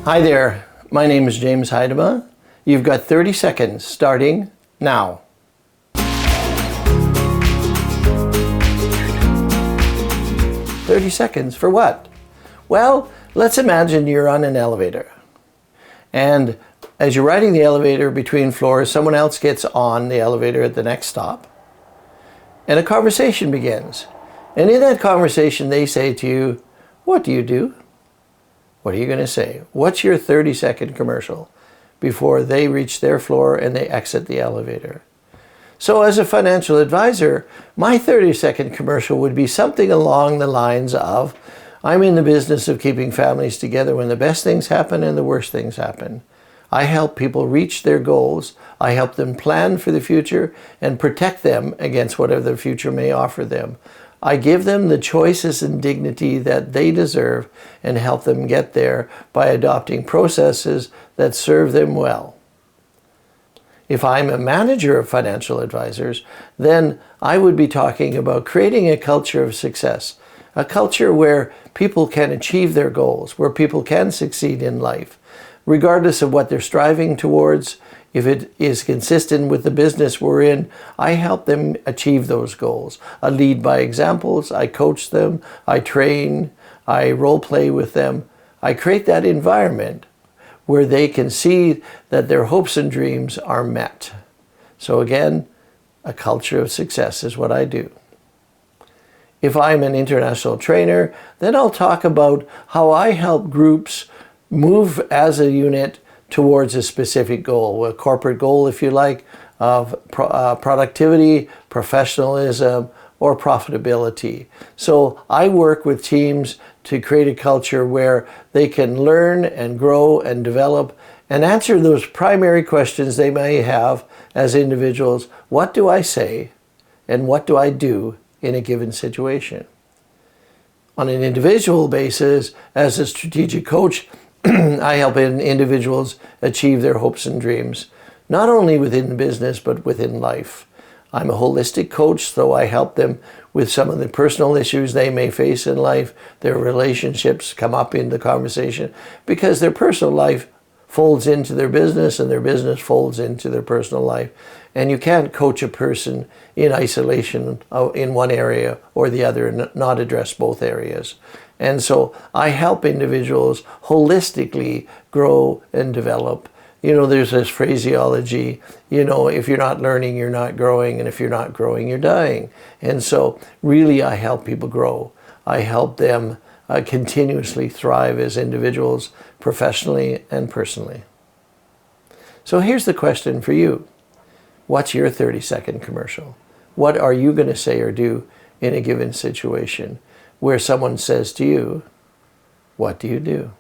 Hi there, my name is James Heidema. You've got 30 seconds starting now. $30 for what? Well, let's imagine you're on an elevator. And as you're riding the elevator between floors, someone else gets on the elevator at the next stop. And a conversation begins. And in that conversation, they say to you, "What do you do?" What are you going to say? What's your 30-second commercial before they reach their floor and they exit the elevator? So as a financial advisor, my 30-second commercial would be something along the lines of, I'm in the business of keeping families together when the best things happen and the worst things happen. I help people reach their goals. I help them plan for the future and protect them against whatever the future may offer them. I give them the choices and dignity that they deserve and help them get there by adopting processes that serve them well. If I'm a manager of financial advisors, then I would be talking about creating a culture of success, a culture where people can achieve their goals, where people can succeed in life, regardless of what they're striving towards. If it is consistent with the business we're in, I help them achieve those goals. I lead by examples, I coach them, I train, I role play with them. I create that environment where they can see that their hopes and dreams are met. So again, a culture of success is what I do. If I'm an international trainer, then I'll talk about how I help groups move as a unit towards a specific goal, a corporate goal, if you like, of productivity, professionalism, or profitability. So I work with teams to create a culture where they can learn and grow and develop and answer those primary questions they may have as individuals. What do I say and what do I do in a given situation? On an individual basis, as a strategic coach, I help individuals achieve their hopes and dreams, not only within business, but within life. I'm a holistic coach, so I help them with some of the personal issues they may face in life. Their relationships come up in the conversation because their personal life folds into their business and their business folds into their personal life. And you can't coach a person in isolation in one area or the other and not address both areas. And so I help individuals holistically grow and develop. You know, there's this phraseology, if you're not learning, you're not growing, and if you're not growing, you're dying. And so really I help people grow. I help them continuously thrive as individuals, professionally and personally. So here's the question for you. What's your 30-second commercial? What are you going to say or do in a given situation where someone says to you, what do you do?